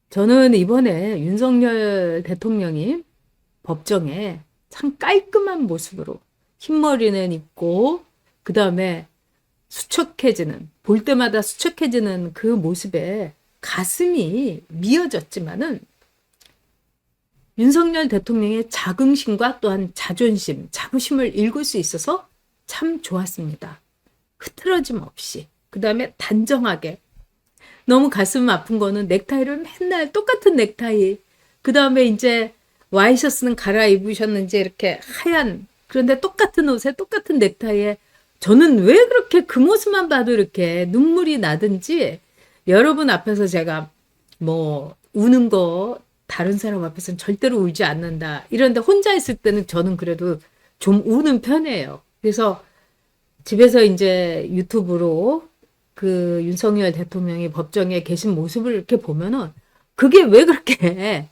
저는 이번에 윤석열 대통령이 법정에 참 깔끔한 모습으로 흰머리는 있고, 그 다음에 수척해지는, 볼 때마다 수척해지는 그 모습에 가슴이 미어졌지만은 윤석열 대통령의 자긍심과 또한 자존심, 자부심을 읽을 수 있어서 참 좋았습니다. 흐트러짐 없이. 그 다음에 단정하게. 너무 가슴 아픈 거는 넥타이를 맨날 똑같은 넥타이. 그 다음에 이제 와이셔츠는 갈아입으셨는지 이렇게 하얀, 그런데 똑같은 옷에 똑같은 넥타이에 저는 왜 그렇게 그 모습만 봐도 이렇게 눈물이 나든지, 여러분 앞에서 제가 뭐 우는 거 다른 사람 앞에서는 절대로 울지 않는다. 이런데 혼자 있을 때는 저는 그래도 좀 우는 편이에요. 그래서 집에서 이제 유튜브로 그 윤석열 대통령이 법정에 계신 모습을 이렇게 보면은 그게 왜 그렇게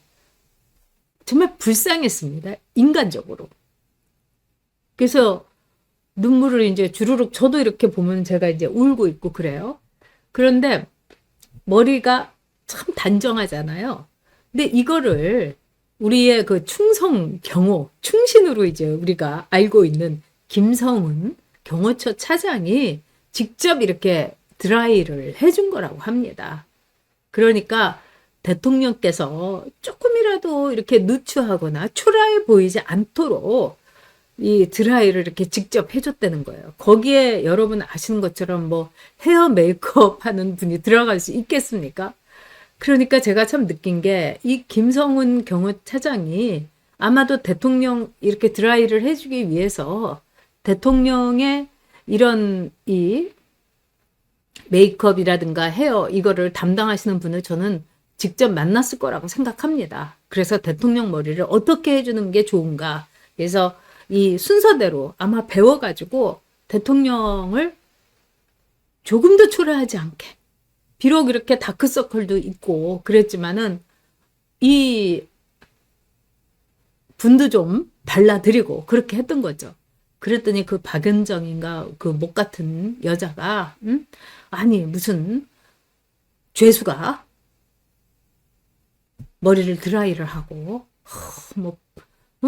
정말 불쌍했습니다. 인간적으로. 그래서 눈물을 이제 주르륵 저도 이렇게 보면 제가 이제 울고 있고 그래요. 그런데 머리가 참 단정하잖아요. 근데 이거를 우리의 그 충성 경호, 충신으로 이제 우리가 알고 있는 김성은 경호처 차장이 직접 이렇게 드라이를 해준 거라고 합니다. 그러니까 대통령께서 조금이라도 이렇게 누추하거나 초라해 보이지 않도록 이 드라이를 이렇게 직접 해줬다는 거예요. 거기에 여러분 아시는 것처럼 뭐 헤어 메이크업 하는 분이 들어갈 수 있겠습니까? 그러니까 제가 참 느낀 게 이 김성훈 경호차장이 아마도 대통령 이렇게 드라이를 해주기 위해서 대통령의 이런 이 메이크업이라든가 헤어 이거를 담당하시는 분을 저는 직접 만났을 거라고 생각합니다. 그래서 대통령 머리를 어떻게 해주는 게 좋은가. 그래서 이 순서대로 아마 배워가지고 대통령을 조금 더 초라하지 않게, 비록 이렇게 다크서클도 있고 그랬지만은 이 분도 좀 발라드리고 그렇게 했던 거죠. 그랬더니 그 박연정인가 그 목 같은 여자가 아니 무슨 죄수가 머리를 드라이를 하고 뭐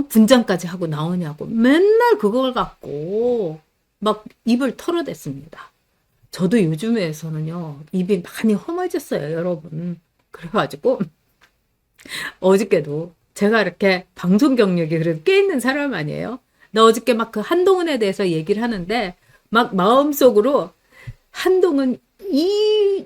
분장까지 하고 나오냐고 맨날 그걸 갖고 막 입을 털어댔습니다. 저도 요즘에서는요 입이 많이 험해졌어요, 여러분. 그래가지고 어저께도 제가 이렇게 방송 경력이 그래도 꽤 있는 사람 아니에요? 나 어저께 막 그 한동훈에 대해서 얘기를 하는데 막 마음속으로 한동훈 이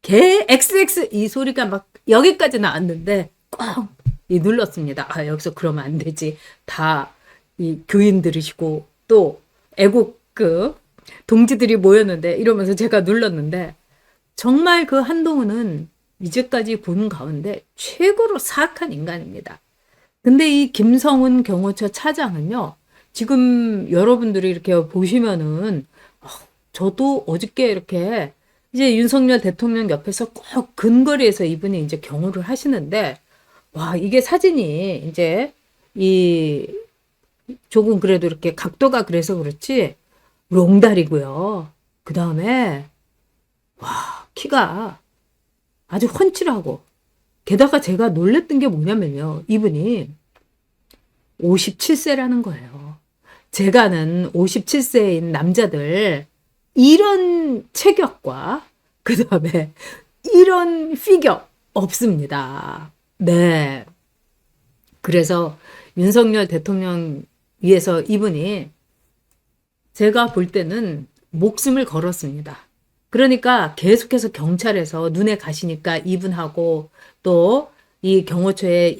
개 XX 이 소리가 막 여기까지 나왔는데 꼭 이 눌렀습니다. 아, 여기서 그러면 안 되지. 다 이 교인들이시고 또 애국 그 동지들이 모였는데 이러면서 제가 눌렀는데 정말 그 한동훈은 이제까지 본 가운데 최고로 사악한 인간입니다. 근데 이 김성훈 경호처 차장은요, 지금 여러분들이 이렇게 보시면은, 저도 어저께 이렇게 이제 윤석열 대통령 옆에서 꼭 근거리에서 이분이 이제 경호를 하시는데, 와, 이게 사진이 이제 이 조금 그래도 이렇게 각도가 그래서 그렇지, 롱다리고요. 그 다음에, 와, 키가 아주 훤칠하고, 게다가 제가 놀랬던 게 뭐냐면요. 이분이 57세라는 거예요. 제가 아는 57세인 남자들 이런 체격과 그 다음에 이런 피겨 없습니다. 네. 그래서 윤석열 대통령 위해서 이분이 제가 볼 때는 목숨을 걸었습니다. 그러니까 계속해서 경찰에서 눈에 가시니까 이분하고 또 이 경호처에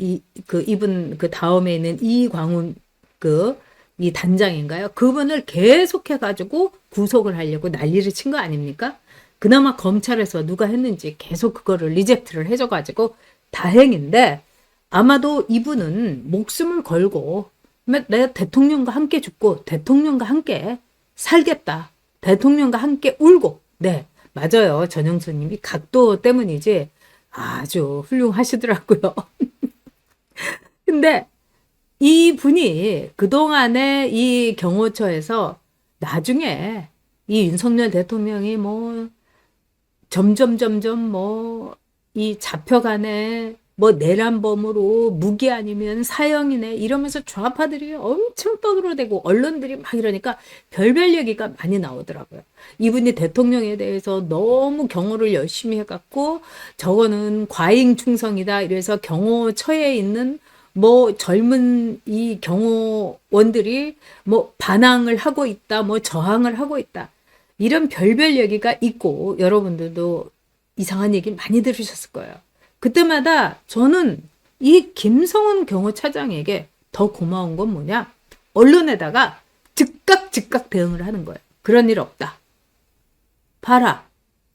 그 이분 그 다음에 있는 이광훈 그 이 단장인가요? 그분을 계속해 가지고 구속을 하려고 난리를 친 거 아닙니까? 그나마 검찰에서 누가 했는지 계속 그거를 리젝트를 해줘 가지고 다행인데 아마도 이분은 목숨을 걸고 내가 대통령과 함께 죽고 대통령과 함께 살겠다. 대통령과 함께 울고. 네, 맞아요. 전영수님이 각도 때문이지 아주 훌륭하시더라고요. 근데 이 분이 그동안에 이 경호처에서 나중에 이 윤석열 대통령이 뭐 점점 뭐 이 잡혀가네, 뭐 내란범으로 무기 아니면 사형이네 이러면서 좌파들이 엄청 떠들어대고 언론들이 막 이러니까 별별 얘기가 많이 나오더라고요. 이분이 대통령에 대해서 너무 경호를 열심히 해갖고 저거는 과잉 충성이다 이래서 경호처에 있는 뭐 젊은 이 경호원들이 뭐 반항을 하고 있다, 뭐 저항을 하고 있다. 이런 별별 얘기가 있고 여러분들도 이상한 얘기 많이 들으셨을 거예요. 그때마다 저는 이 김성훈 경호차장에게 더 고마운 건 뭐냐? 언론에다가 즉각 대응을 하는 거예요. 그런 일 없다. 봐라.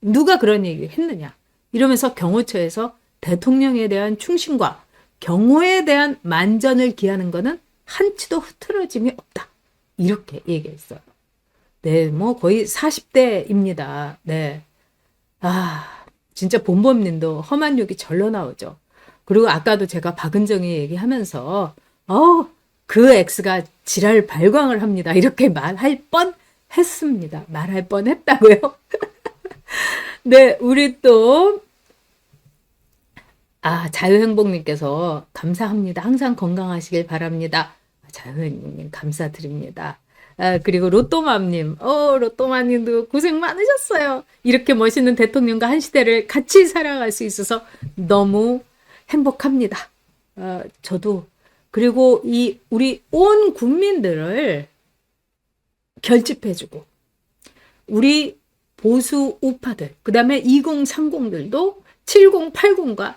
누가 그런 얘기 했느냐? 이러면서 경호처에서 대통령에 대한 충신과 경호에 대한 만전을 기하는 거는 한치도 흐트러짐이 없다. 이렇게 얘기했어요. 네, 뭐 거의 40대입니다. 네. 아, 진짜 본범님도 험한 욕이 절로 나오죠. 그리고 아까도 제가 박은정이 얘기하면서 그 X가 지랄 발광을 합니다. 이렇게 말할 뻔 했습니다. 말할 뻔 했다고요. 네, 우리 또 자유행복님께서 감사합니다. 항상 건강하시길 바랍니다. 자유행복님 감사드립니다. 그리고 로또맘님, 로또맘님도 고생 많으셨어요. 이렇게 멋있는 대통령과 한 시대를 같이 살아갈 수 있어서 너무 행복합니다. 저도. 그리고 우리 온 국민들을 결집해주고, 우리 보수 우파들, 그 다음에 2030들도 7080과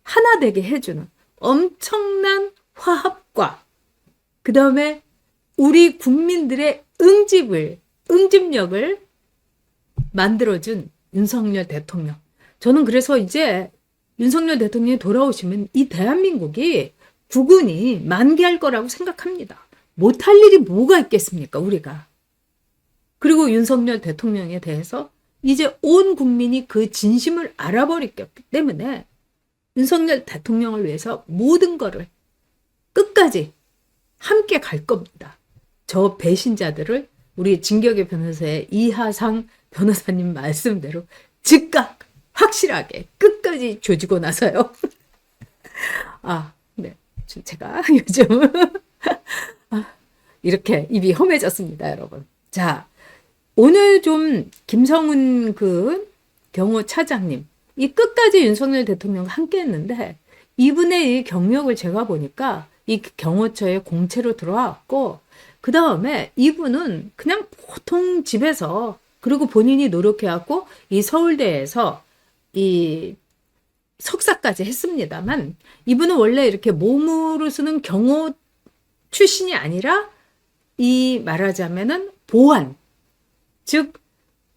하나 되게 해주는 엄청난 화합과, 그 다음에 우리 국민들의 응집력을 만들어준 윤석열 대통령. 저는 그래서 이제 윤석열 대통령이 돌아오시면 이 대한민국이 국운이 만개할 거라고 생각합니다. 못할 일이 뭐가 있겠습니까, 우리가. 그리고 윤석열 대통령에 대해서 이제 온 국민이 그 진심을 알아버렸기 때문에 윤석열 대통령을 위해서 모든 거를 끝까지 함께 갈 겁니다. 저 배신자들을 우리 진격의 변호사의 이하상 변호사님 말씀대로 즉각 확실하게 끝까지 조지고 나서요. 네. 제가 요즘 이렇게 입이 험해졌습니다, 여러분. 자, 오늘 좀 김성훈 경호차장님, 이 끝까지 윤석열 대통령과 함께 했는데 이분의 이 경력을 제가 보니까 이 경호처에 공채로 들어왔고, 그 다음에 이분은 그냥 보통 집에서, 그리고 본인이 노력해왔고 이 서울대에서 이 석사까지 했습니다만, 이분은 원래 이렇게 몸으로 쓰는 경호 출신이 아니라 이 말하자면은 보안, 즉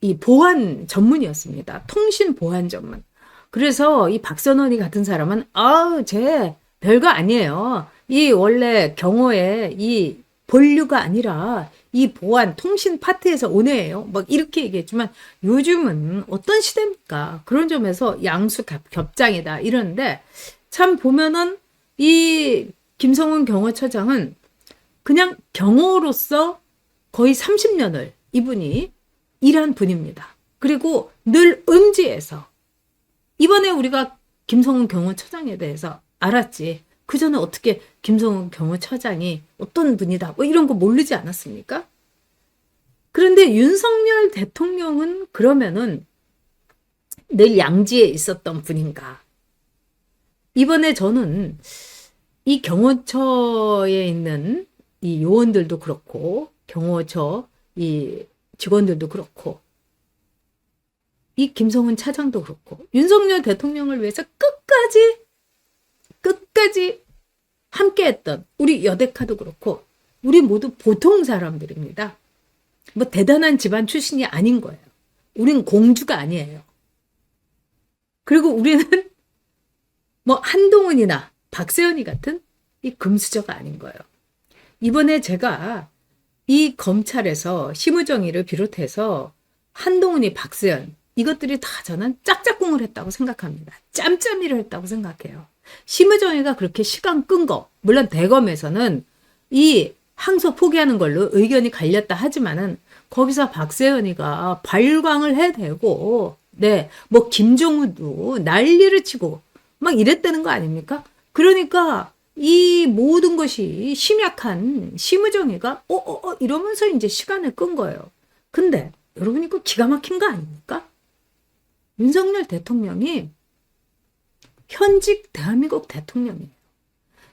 이 보안 전문이었습니다. 통신 보안 전문. 그래서 이 박선원이 같은 사람은 쟤 별거 아니에요. 이 원래 경호에 이 본류가 아니라 이 보안 통신 파트에서 온 애예요. 막 이렇게 얘기했지만 요즘은 어떤 시대입니까? 그런 점에서 양수 겹장이다 이러는데, 참 보면은 이 김성훈 경호처장은 그냥 경호로서 거의 30년을 이분이 일한 분입니다. 그리고 늘 음지에서, 이번에 우리가 김성훈 경호처장에 대해서 알았지, 그 전에 어떻게 김성훈 경호처장이 어떤 분이다 뭐 이런 거 모르지 않았습니까? 그런데 윤석열 대통령은 그러면은 늘 양지에 있었던 분인가? 이번에 저는 이 경호처에 있는 이 요원들도 그렇고 경호처 이 직원들도 그렇고 이 김성훈 차장도 그렇고 윤석열 대통령을 위해서 끝까지 함께했던 우리 여대카도 그렇고 우리 모두 보통 사람들입니다. 뭐 대단한 집안 출신이 아닌 거예요. 우린 공주가 아니에요. 그리고 우리는 뭐 한동훈이나 박세현이 같은 이 금수저가 아닌 거예요. 이번에 제가 이 검찰에서 심우정의를 비롯해서 한동훈이, 박세현 이것들이 다 저는 짝짝꿍을 했다고 생각합니다. 짬짬이를 했다고 생각해요. 심우정의가 그렇게 시간 끈 거, 물론 대검에서는 이 항소 포기하는 걸로 의견이 갈렸다 하지만은 거기서 박세현이가 발광을 해대고 네, 뭐 김종우도 난리를 치고 막 이랬다는 거 아닙니까? 그러니까 이 모든 것이 심약한 심의정의가 이러면서 이제 시간을 끈 거예요. 근데 여러분 이거 기가 막힌 거 아닙니까? 윤석열 대통령이 현직 대한민국 대통령이에요.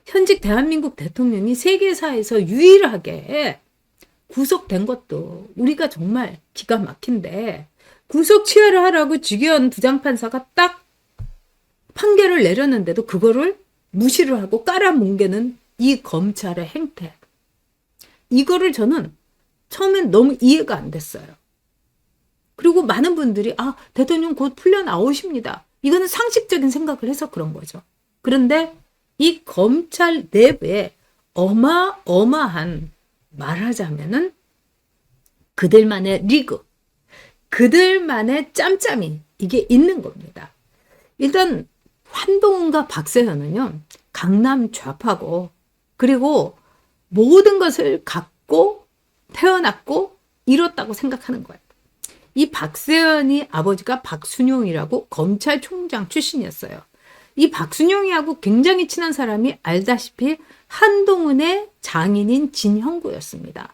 현직 대한민국 대통령이 세계사에서 유일하게 구속된 것도 우리가 정말 기가 막힌데 구속 취하를 하라고 주기현 부장판사가 딱 판결을 내렸는데도 그거를 무시를 하고 깔아뭉개는 이 검찰의 행태. 이거를 저는 처음엔 너무 이해가 안 됐어요. 그리고 많은 분들이 대통령 곧 풀려 나오십니다. 이거는 상식적인 생각을 해서 그런 거죠. 그런데 이 검찰 내부에 어마어마한 말하자면은 그들만의 리그, 그들만의 짬짬이 이게 있는 겁니다. 일단 한동훈과 박세현은요. 강남 좌파고 그리고 모든 것을 갖고 태어났고 이뤘다고 생각하는 거예요. 이 박세현이 아버지가 박순용이라고 검찰총장 출신이었어요. 이 박순용이하고 굉장히 친한 사람이 알다시피 한동훈의 장인인 진형구였습니다.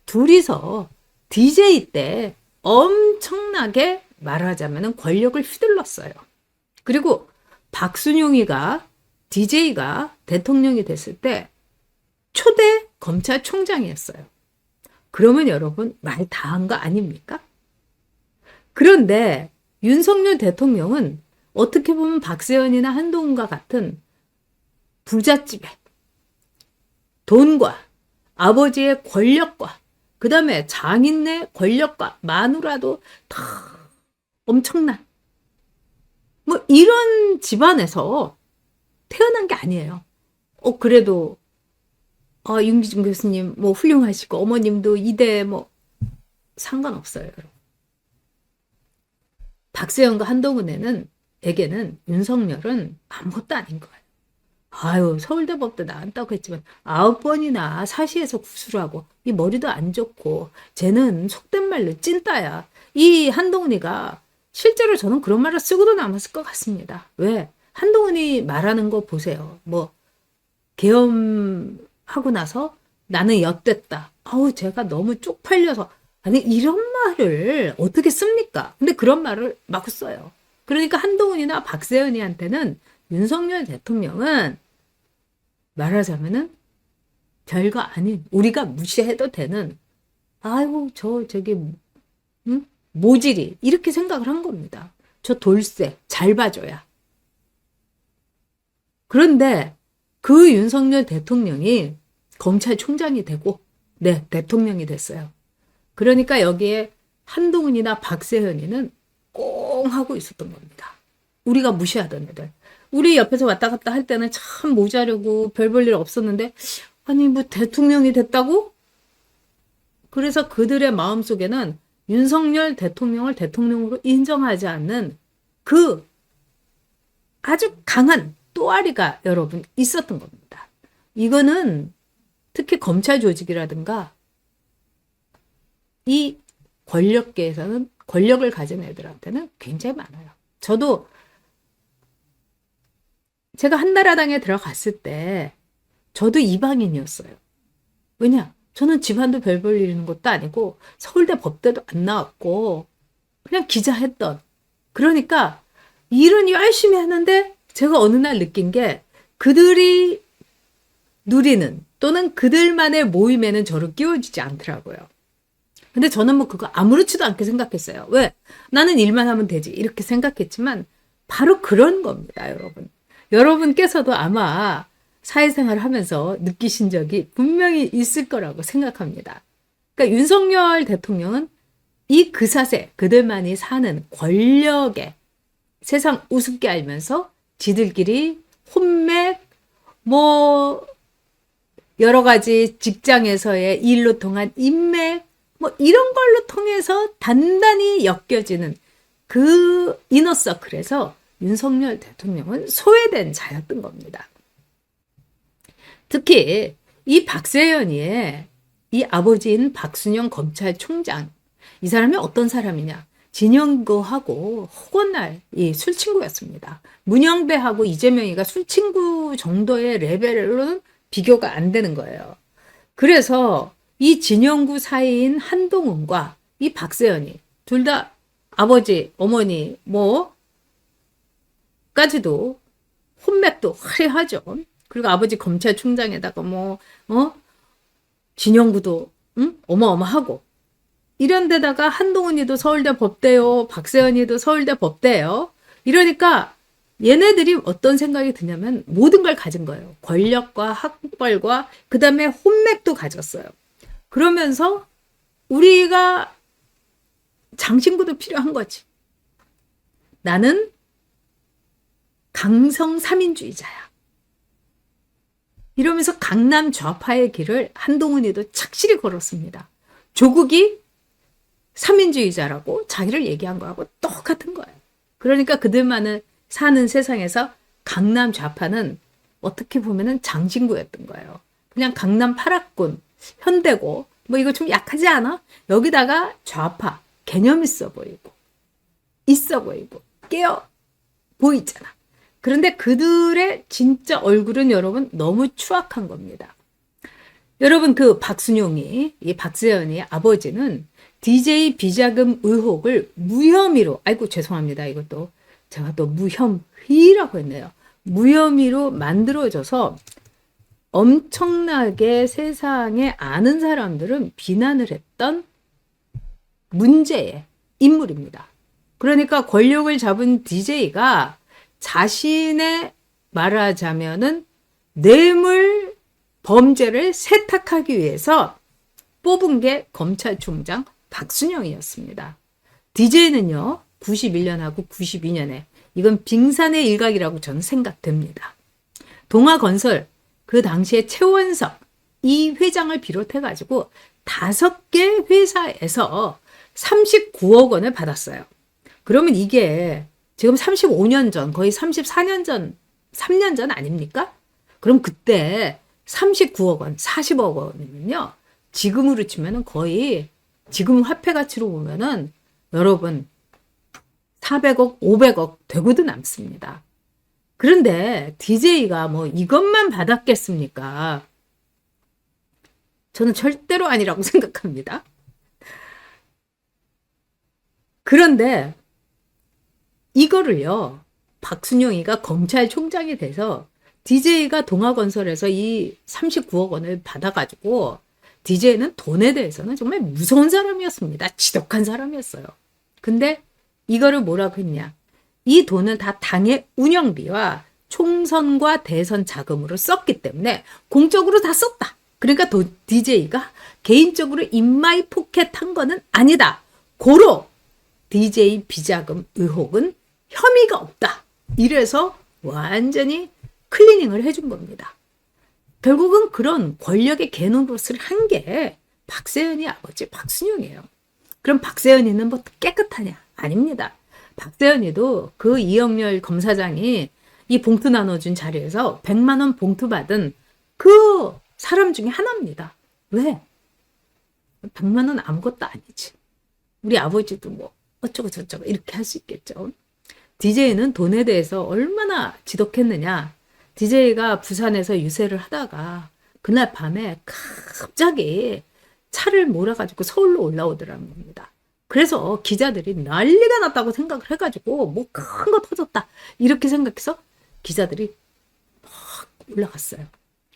둘이서 DJ 때 엄청나게 말하자면 권력을 휘둘렀어요. 그리고 박순용이가 DJ가 대통령이 됐을 때 초대 검찰총장이었어요. 그러면 여러분 말 다 한 거 아닙니까? 그런데 윤석열 대통령은 어떻게 보면 박세현이나 한동훈과 같은 부잣집에 돈과 아버지의 권력과 그 다음에 장인의 권력과 마누라도 다 엄청난 뭐 이런 집안에서 태어난 게 아니에요. 그래도 윤기준 교수님 뭐 훌륭하시고 어머님도 이대 뭐 상관없어요. 여러분. 박세현과 한동훈에게는 윤석열은 아무것도 아닌 거예요. 서울대법도 나왔다고 했지만 9번이나 사시에서 구수를 하고 이 머리도 안 좋고 쟤는 속된 말로 찐따야. 이 한동훈이가 실제로 저는 그런 말을 쓰고도 남았을 것 같습니다. 왜? 한동훈이 말하는 거 보세요. 뭐 계엄하고 나서 나는 엿됐다. 제가 너무 쪽팔려서 아니 이런 말을 어떻게 씁니까? 근데 그런 말을 막 써요. 그러니까 한동훈이나 박세현이한테는 윤석열 대통령은 말하자면은 별거 아닌 우리가 무시해도 되는 저기 모질이 이렇게 생각을 한 겁니다. 저 돌쇠 잘 봐줘야. 그런데 그 윤석열 대통령이 검찰총장이 되고 대통령이 됐어요. 그러니까 여기에 한동훈이나 박세현이는 꽁 하고 있었던 겁니다. 우리가 무시하던 애들. 우리 옆에서 왔다 갔다 할 때는 참 모자르고 별 볼 일 없었는데 아니 뭐 대통령이 됐다고? 그래서 그들의 마음속에는 윤석열 대통령을 대통령으로 인정하지 않는 그 아주 강한 또아리가 여러분 있었던 겁니다. 이거는 특히 검찰 조직이라든가 이 권력계에서는 권력을 가진 애들한테는 굉장히 많아요. 저도 제가 한나라당에 들어갔을 때 저도 이방인이었어요. 왜냐? 저는 집안도 별 볼 일 있는 것도 아니고 서울대 법대도 안 나왔고 그냥 기자했던. 그러니까 일은 열심히 하는데 제가 어느 날 느낀 게 그들이 누리는 또는 그들만의 모임에는 저를 끼워주지 않더라고요. 근데 저는 뭐 그거 아무렇지도 않게 생각했어요. 왜? 나는 일만 하면 되지. 이렇게 생각했지만 바로 그런 겁니다, 여러분. 여러분께서도 아마 사회생활을 하면서 느끼신 적이 분명히 있을 거라고 생각합니다. 그러니까 윤석열 대통령은 이 그사세, 그들만이 사는 권력에 세상 우습게 알면서 지들끼리 혼맥, 뭐 여러 가지 직장에서의 일로 통한 인맥, 뭐 이런 걸로 통해서 단단히 엮여지는 그 이너서클에서 윤석열 대통령은 소외된 자였던 겁니다. 특히 이 박세현이의 이 아버지인 박순영 검찰총장, 이 사람이 어떤 사람이냐? 진영구하고 허건날 이 술친구였습니다. 문영배하고 이재명이가 술친구 정도의 레벨로는 비교가 안 되는 거예요. 그래서 이 진영구 사이인 한동훈과 이 박세현이 둘 다 아버지, 어머니 뭐까지도 혼맥도 화려하죠. 그리고 아버지 검찰총장에다가 진영구도 어마어마하고 이런 데다가 한동훈이도 서울대 법대요. 박세현이도 서울대 법대요. 이러니까 얘네들이 어떤 생각이 드냐면 모든 걸 가진 거예요. 권력과 학벌과 그 다음에 혼맥도 가졌어요. 그러면서 우리가 장신구도 필요한 거지. 나는 강성 3인주의자야. 이러면서 강남 좌파의 길을 한동훈이도 착실히 걸었습니다. 조국이 3인주의자라고 자기를 얘기한 거하고 똑같은 거예요. 그러니까 그들만은 사는 세상에서 강남 좌파는 어떻게 보면은 장신구였던 거예요. 그냥 강남 8학군, 현대고 뭐 이거 좀 약하지 않아? 여기다가 좌파, 개념 있어 보이고 깨어 보이잖아. 그런데 그들의 진짜 얼굴은 여러분 너무 추악한 겁니다. 여러분 그 박순용이 이 박세현이 아버지는 DJ 비자금 의혹을 무혐의로 아이고 죄송합니다. 이것도 제가 또 무혐의라고 했네요. 무혐의로 만들어져서 엄청나게 세상에 아는 사람들은 비난을 했던 문제의 인물입니다. 그러니까 권력을 잡은 DJ가 자신의 말하자면은 뇌물 범죄를 세탁하기 위해서 뽑은 게 검찰총장 박순영이었습니다. DJ는요, 91년하고 92년에 이건 빙산의 일각이라고 저는 생각됩니다. 동아건설 그 당시에 최원석 이 회장을 비롯해가지고 5개 회사에서 39억 원을 받았어요. 그러면 이게 지금 35년 전, 거의 34년 전, 3년 전 아닙니까? 그럼 그때 39억 원, 40억 원이면요. 지금으로 치면은 거의 지금 화폐 가치로 보면은 여러분 400억, 500억 되고도 남습니다. 그런데 DJ가 뭐 이것만 받았겠습니까? 저는 절대로 아니라고 생각합니다. 그런데 이거를요, 박순영이가 검찰총장이 돼서 DJ가 동아건설에서 이 39억 원을 받아가지고 DJ는 돈에 대해서는 정말 무서운 사람이었습니다. 지독한 사람이었어요. 근데 이거를 뭐라고 했냐. 이 돈은 다 당의 운영비와 총선과 대선 자금으로 썼기 때문에 공적으로 다 썼다. 그러니까 DJ가 개인적으로 인마이 포켓한 거는 아니다. 고로 DJ 비자금 의혹은 혐의가 없다. 이래서 완전히 클리닝을 해준 겁니다. 결국은 그런 권력의 개노릇을 한 게 박세현이 아버지 박순영이에요. 그럼 박세현이는 뭐 깨끗하냐? 아닙니다. 박세현이도 그 이영렬 검사장이 이 봉투 나눠준 자리에서 100만 원 봉투 받은 그 사람 중에 하나입니다. 왜? 100만 원 아무것도 아니지. 우리 아버지도 뭐 어쩌고 저쩌고 이렇게 할 수 있겠죠. DJ는 돈에 대해서 얼마나 지독했느냐. DJ가 부산에서 유세를 하다가 그날 밤에 갑자기 차를 몰아가지고 서울로 올라오더라는 겁니다. 그래서 기자들이 난리가 났다고 생각을 해가지고 뭐 큰 거 터졌다 이렇게 생각해서 기자들이 막 올라갔어요.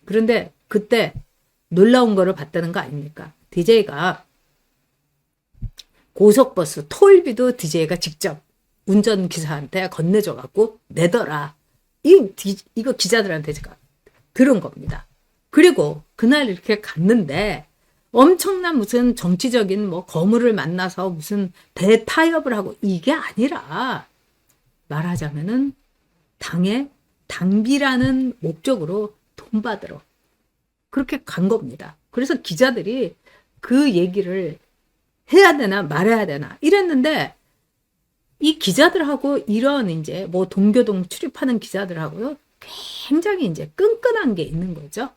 그런데 그때 놀라운 거를 봤다는 거 아닙니까? DJ가 고속버스 톨비도 DJ가 직접 운전기사한테 건네줘갖고 내더라. 이거 기자들한테 제가 들은 겁니다. 그리고 그날 이렇게 갔는데 엄청난 무슨 정치적인 뭐 거물을 만나서 무슨 대타협을 하고 이게 아니라 말하자면은 당의 당비라는 목적으로 돈 받으러 그렇게 간 겁니다. 그래서 기자들이 그 얘기를 해야 되나 말해야 되나 이랬는데 이 기자들하고 이런 이제 뭐 동교동 출입하는 기자들하고요 굉장히 이제 끈끈한 게 있는 거죠.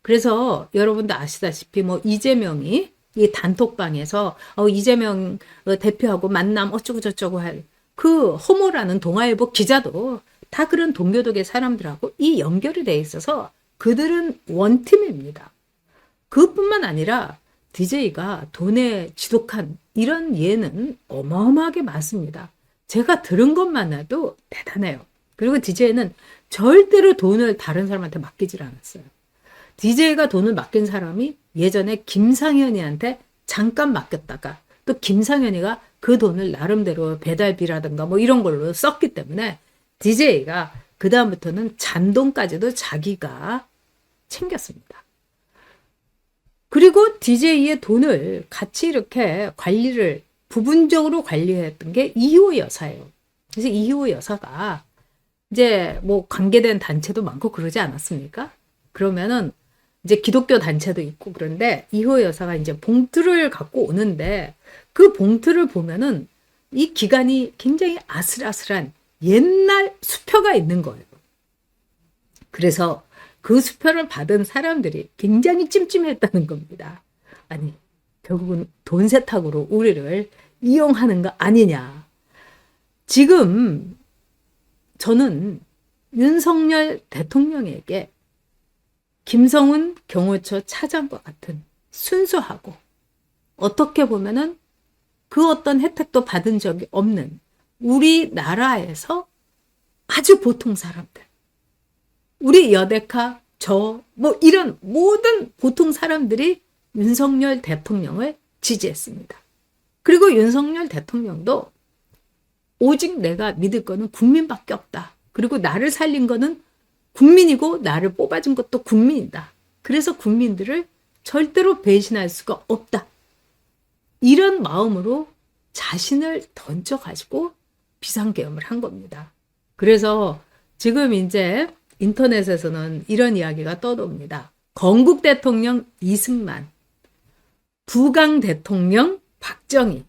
그래서 여러분도 아시다시피 뭐 이재명이 이 단톡방에서 이재명 대표하고 만남 어쩌고 저쩌고 할 그 허모라는 동아일보 기자도 다 그런 동교독의 사람들하고 이 연결이 돼 있어서 그들은 원팀입니다. 그뿐만 아니라 DJ가 돈에 지독한 이런 예는 어마어마하게 많습니다. 제가 들은 것만 해도 대단해요. 그리고 DJ는 절대로 돈을 다른 사람한테 맡기질 않았어요. DJ가 돈을 맡긴 사람이 예전에 김상현이한테 잠깐 맡겼다가 또 김상현이가 그 돈을 나름대로 배달비라든가 뭐 이런 걸로 썼기 때문에 DJ가 그 다음부터는 잔돈까지도 자기가 챙겼습니다. 그리고 DJ의 돈을 같이 이렇게 관리를 부분적으로 관리했던 게 이희호 여사예요. 그래서 이희호 여사가 이제 뭐 관계된 단체도 많고 그러지 않았습니까? 그러면은 이제 기독교 단체도 있고 그런데 이희호 여사가 이제 봉투를 갖고 오는데 그 봉투를 보면은 이 기간이 굉장히 아슬아슬한 옛날 수표가 있는 거예요. 그래서 그 수표를 받은 사람들이 굉장히 찜찜했다는 겁니다. 아니, 결국은 돈 세탁으로 우리를 이용하는 거 아니냐. 지금 저는 윤석열 대통령에게 김성훈 경호처 차장과 같은 순수하고 어떻게 보면은 그 어떤 혜택도 받은 적이 없는 우리나라에서 아주 보통 사람들, 우리 여대카, 뭐 이런 모든 보통 사람들이 윤석열 대통령을 지지했습니다. 그리고 윤석열 대통령도 오직 내가 믿을 거는 국민밖에 없다. 그리고 나를 살린 거는 국민이고 나를 뽑아준 것도 국민이다. 그래서 국민들을 절대로 배신할 수가 없다. 이런 마음으로 자신을 던져가지고 비상계엄을 한 겁니다. 그래서 지금 이제 인터넷에서는 이런 이야기가 떠도니다. 건국 대통령 이승만, 부강 대통령 박정희,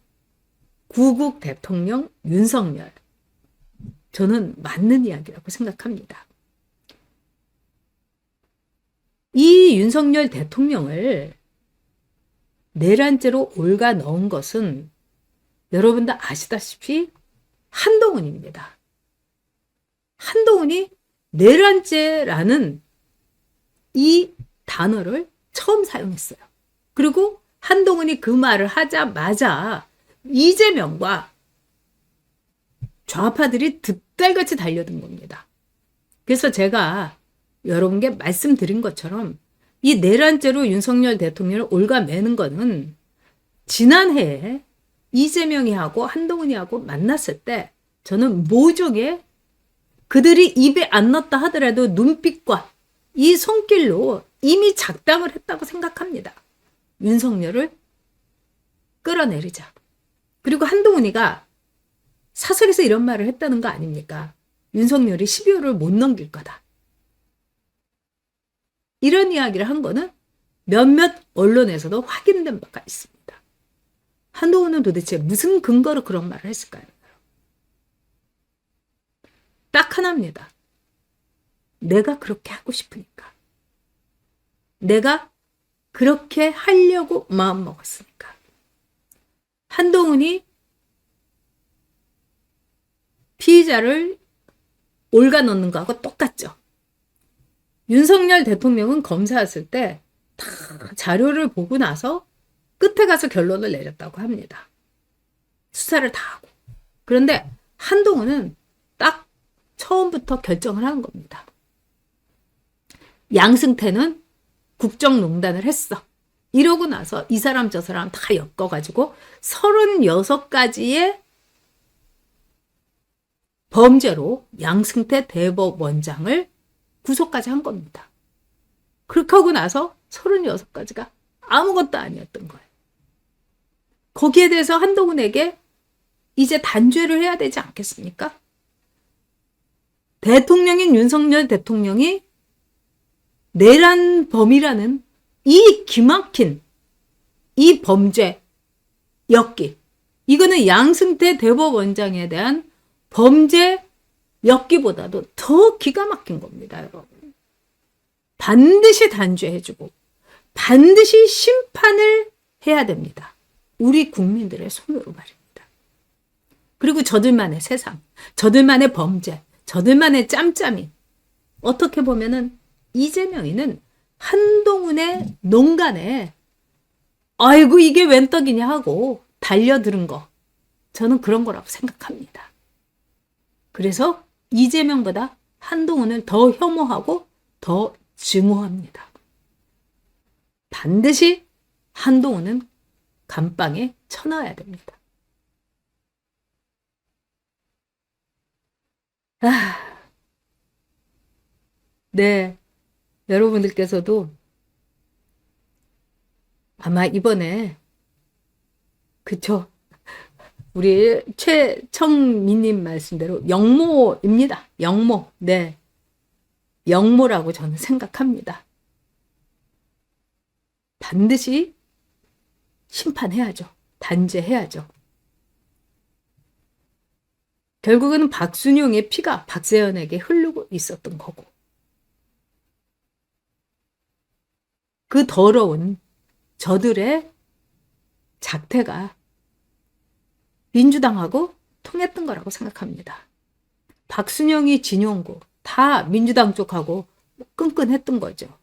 구국 대통령 윤석열. 저는 맞는 이야기라고 생각합니다. 이 윤석열 대통령을 내란죄로 올가 넣은 것은 여러분들 아시다시피 한동훈입니다. 한동훈이 내란죄라는 이 단어를 처음 사용했어요. 그리고 한동훈이 그 말을 하자마자 이재명과 좌파들이 득달같이 달려든 겁니다. 그래서 제가 여러분께 말씀드린 것처럼 이 내란죄로 윤석열 대통령을 올가매는 거는 지난해에 이재명이 하고 한동훈이 하고 만났을 때 저는 모종의 그들이 입에 안 넣었다 하더라도 눈빛과 이 손길로 이미 작당을 했다고 생각합니다. 윤석열을 끌어내리자. 그리고 한동훈이가 사석에서 이런 말을 했다는 거 아닙니까? 윤석열이 12호를 못 넘길 거다. 이런 이야기를 한 거는 몇몇 언론에서도 확인된 바가 있습니다. 한동훈은 도대체 무슨 근거로 그런 말을 했을까요? 딱 하나입니다. 내가 그렇게 하고 싶으니까. 내가 그렇게 하려고 마음먹었으니까. 한동훈이 피의자를 올가 넣는 거하고 똑같죠. 윤석열 대통령은 검사했을 때 다 자료를 보고 나서 끝에 가서 결론을 내렸다고 합니다. 수사를 다 하고. 그런데 한동훈은 딱 처음부터 결정을 한 겁니다. 양승태는 국정농단을 했어. 이러고 나서 이 사람 저 사람 다 엮어가지고 36가지의 범죄로 양승태 대법원장을 구속까지 한 겁니다. 그렇게 하고 나서 36가지가 아무것도 아니었던 거예요. 거기에 대해서 한동훈에게 이제 단죄를 해야 되지 않겠습니까? 대통령인 윤석열 대통령이 내란 범이라는 이 기막힌 이 범죄 엮기, 이거는 양승태 대법원장에 대한 범죄 엮기보다도 더 기가 막힌 겁니다, 여러분. 반드시 단죄해주고 반드시 심판을 해야 됩니다. 우리 국민들의 손으로 말입니다. 그리고 저들만의 세상, 저들만의 범죄, 저들만의 짬짬이. 어떻게 보면은 이재명이는 한동훈의 농간에 아이고 이게 웬 떡이냐 하고 달려들은 거. 저는 그런 거라고 생각합니다. 그래서 이재명보다 한동훈을 더 혐오하고 더 증오합니다. 반드시 한동훈은 감방에 쳐넣어야 됩니다. 네. 여러분들께서도 아마 이번에, 그쵸? 우리 최청미님 말씀대로 영모입니다. 영모. 네. 영모라고 저는 생각합니다. 반드시 심판해야죠. 단죄해야죠. 결국은 박순용의 피가 박세현에게 흐르고 있었던 거고. 그 더러운 저들의 작태가 민주당하고 통했던 거라고 생각합니다. 박순영이 진용고 다 민주당 쪽하고 끈끈했던 거죠.